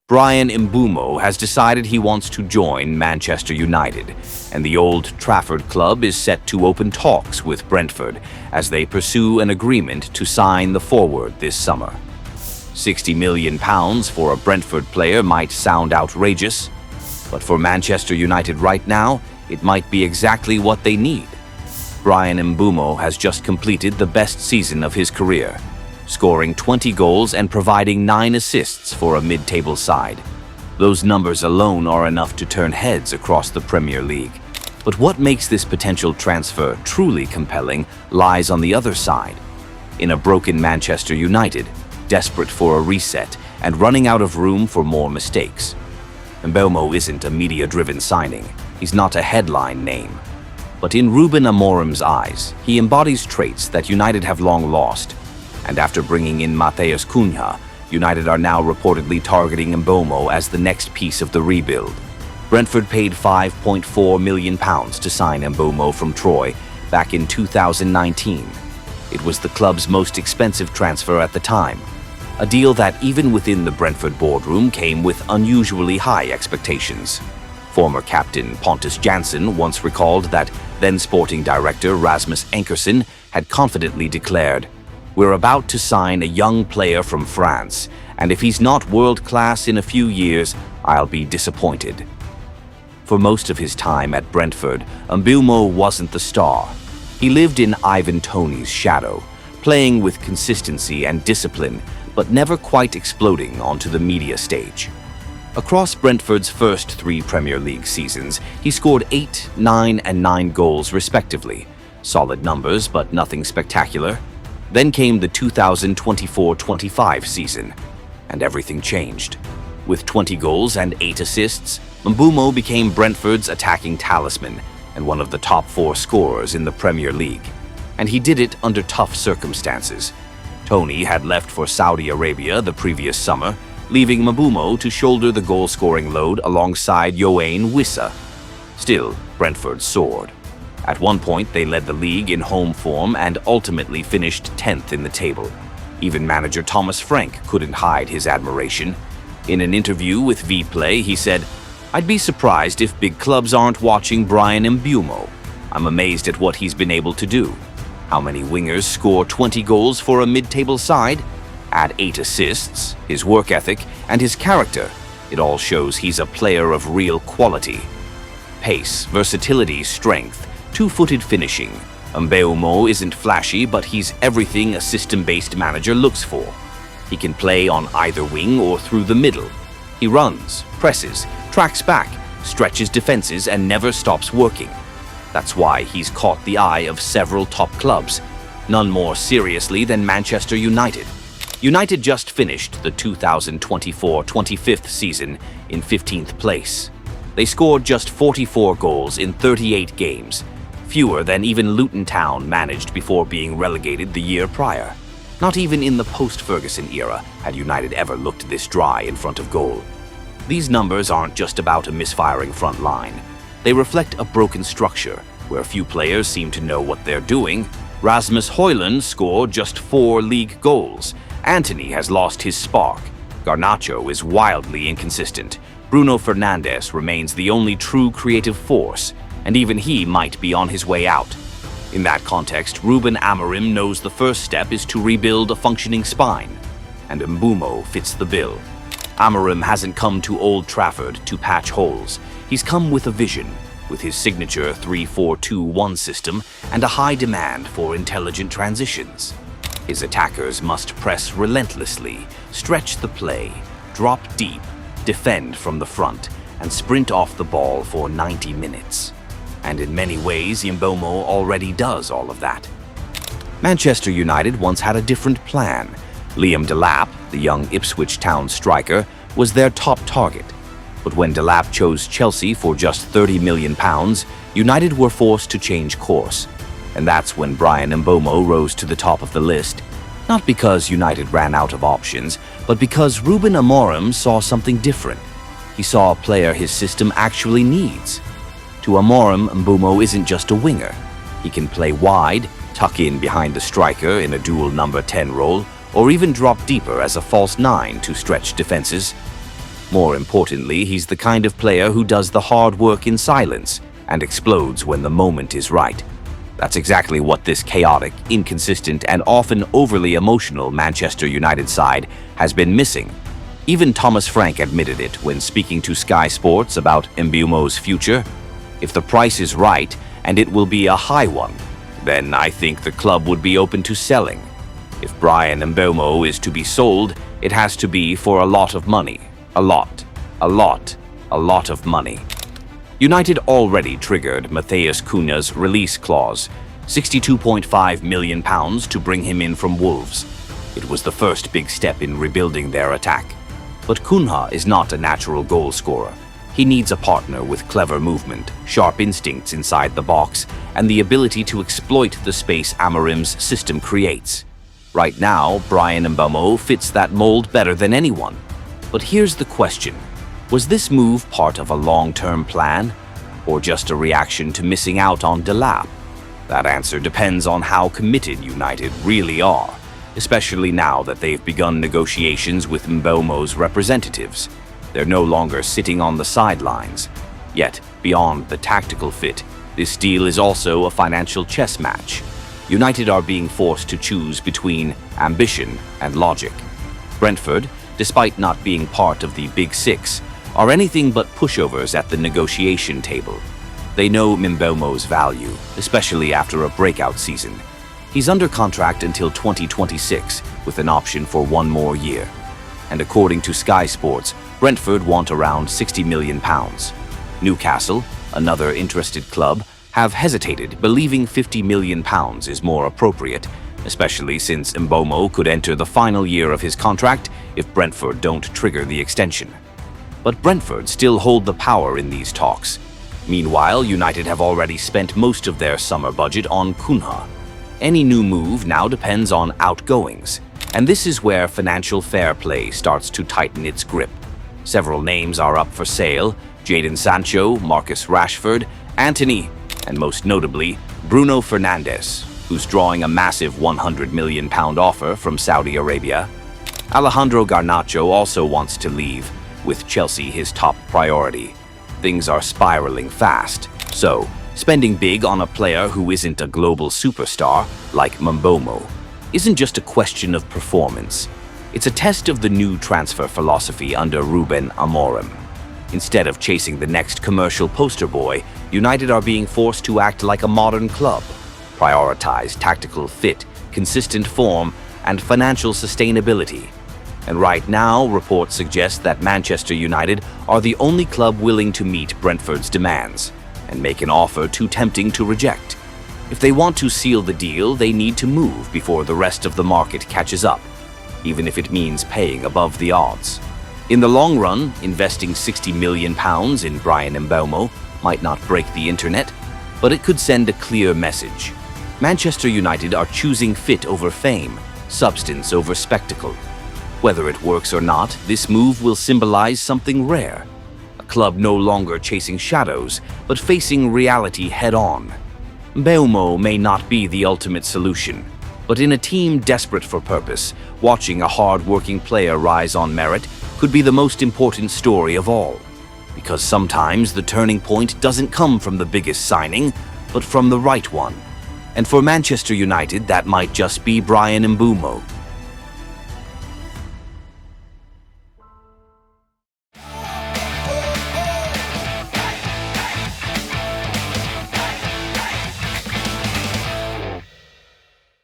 Bryan Mbeumo has decided he wants to join Manchester United, and the Old Trafford club is set to open talks with Brentford as they pursue an agreement to sign the forward this summer. £60 million for a Brentford player might sound outrageous, but for Manchester United right now, it might be exactly what they need. Bryan Mbeumo has just completed the best season of his career, scoring 20 goals and providing 9 assists for a mid-table side. Those numbers alone are enough to turn heads across the Premier League. But what makes this potential transfer truly compelling lies on the other side. In a broken Manchester United, desperate for a reset and running out of room for more mistakes. Mbeumo isn't a media-driven signing. He's not a headline name. But in Ruben Amorim's eyes, he embodies traits that United have long lost. And after bringing in Matheus Cunha, United are now reportedly targeting Mbeumo as the next piece of the rebuild. Brentford paid £5.4 million to sign Mbeumo from Troy back in 2019. It was the club's most expensive transfer at the time, a deal that even within the Brentford boardroom came with unusually high expectations. Former captain Pontus Jansson once recalled that then sporting director Rasmus Ankersen had confidently declared, "We're about to sign a young player from France, and if he's not world-class in a few years, I'll be disappointed." For most of his time at Brentford, Mbeumo wasn't the star. He lived in Ivan Toney's shadow, playing with consistency and discipline, but never quite exploding onto the media stage. Across Brentford's first 3 Premier League seasons, he scored 8, 9, and 9 goals respectively. Solid numbers, but nothing spectacular. Then came the 2024-25 season, and everything changed. With 20 goals and 8 assists, Mbeumo became Brentford's attacking talisman and one of the top 4 scorers in the Premier League. And he did it under tough circumstances. Toney had left for Saudi Arabia the previous summer, leaving Mbeumo to shoulder the goal-scoring load alongside Yoane Wissa. Still, Brentford soared. At one point, they led the league in home form and ultimately finished 10th in the table. Even manager Thomas Frank couldn't hide his admiration. In an interview with Vplay, he said, "I'd be surprised if big clubs aren't watching Bryan Mbeumo. I'm amazed at what he's been able to do. How many wingers score 20 goals for a mid-table side? Add 8 assists, his work ethic, and his character. It all shows he's a player of real quality. Pace, versatility, strength, two-footed finishing. Mbeumo isn't flashy, but he's everything a system-based manager looks for. He can play on either wing or through the middle. He runs, presses, tracks back, stretches defenses, and never stops working. That's why he's caught the eye of several top clubs, none more seriously than Manchester United. United just finished the 2024-25 season in 15th place. They scored just 44 goals in 38 games, fewer than even Luton Town managed before being relegated the year prior. Not even in the post-Ferguson era had United ever looked this dry in front of goal. These numbers aren't just about a misfiring front line. They reflect a broken structure, where few players seem to know what they're doing. Rasmus Højlund scored just 4 league goals. Antony has lost his spark. Garnacho is wildly inconsistent. Bruno Fernandes remains the only true creative force, and even he might be on his way out. In that context, Ruben Amorim knows the first step is to rebuild a functioning spine, and Mbeumo fits the bill. Amorim hasn't come to Old Trafford to patch holes. He's come with a vision, with his signature 3-4-2-1 system and a high demand for intelligent transitions. His attackers must press relentlessly, stretch the play, drop deep, defend from the front, and sprint off the ball for 90 minutes. And in many ways, Mbeumo already does all of that. Manchester United once had a different plan. Liam Delap, the young Ipswich Town striker, was their top target. But when Delap chose Chelsea for just £30 million, United were forced to change course. And that's when Bryan Mbeumo rose to the top of the list. Not because United ran out of options, but because Ruben Amorim saw something different. He saw a player his system actually needs. To Amorim, Mbeumo isn't just a winger. He can play wide, tuck in behind the striker in a dual number 10 role, or even drop deeper as a false 9 to stretch defenses. More importantly, he's the kind of player who does the hard work in silence and explodes when the moment is right. That's exactly what this chaotic, inconsistent, and often overly emotional Manchester United side has been missing. Even Thomas Frank admitted it when speaking to Sky Sports about Mbeumo's future. If the price is right, and it will be a high one, then I think the club would be open to selling. If Bryan Mbeumo is to be sold, it has to be for a lot of money. A lot of money. United already triggered Matheus Cunha's release clause, £62.5 million to bring him in from Wolves. It was the first big step in rebuilding their attack. But Cunha is not a natural goal scorer. He needs a partner with clever movement, sharp instincts inside the box, and the ability to exploit the space Amorim's system creates. Right now, Bryan Mbeumo fits that mold better than anyone. But here's the question. Was this move part of a long-term plan, or just a reaction to missing out on Delap? That answer depends on how committed United really are, especially now that they've begun negotiations with Mbeumo's representatives. They're no longer sitting on the sidelines. Yet, beyond the tactical fit, this deal is also a financial chess match. United are being forced to choose between ambition and logic. Brentford, despite not being part of the Big Six, are anything but pushovers at the negotiation table. They know Mbeumo's value, especially after a breakout season. He's under contract until 2026, with an option for one more year. And according to Sky Sports, Brentford want around £60 million. Newcastle, another interested club, have hesitated, believing £50 million is more appropriate, especially since Mbeumo could enter the final year of his contract if Brentford don't trigger the extension. But Brentford still hold the power in these talks. Meanwhile, United have already spent most of their summer budget on Cunha. Any new move now depends on outgoings, and this is where financial fair play starts to tighten its grip. Several names are up for sale: Jadon Sancho, Marcus Rashford, Antony, and most notably, Bruno Fernandes, who's drawing a massive £100 million offer from Saudi Arabia. Alejandro Garnacho also wants to leave, with Chelsea his top priority. Things are spiraling fast, so spending big on a player who isn't a global superstar, like Mbeumo, isn't just a question of performance. It's a test of the new transfer philosophy under Ruben Amorim. Instead of chasing the next commercial poster boy, United are being forced to act like a modern club, prioritize tactical fit, consistent form, and financial sustainability. And right now, reports suggest that Manchester United are the only club willing to meet Brentford's demands and make an offer too tempting to reject. If they want to seal the deal, they need to move before the rest of the market catches up, even if it means paying above the odds. In the long run, investing £60 million in Bryan Mbeumo might not break the internet, but it could send a clear message. Manchester United are choosing fit over fame, substance over spectacle. Whether it works or not, this move will symbolize something rare. A club no longer chasing shadows, but facing reality head-on. Mbeumo may not be the ultimate solution, but in a team desperate for purpose, watching a hard-working player rise on merit could be the most important story of all. Because sometimes the turning point doesn't come from the biggest signing, but from the right one. And for Manchester United, that might just be Bryan Mbeumo.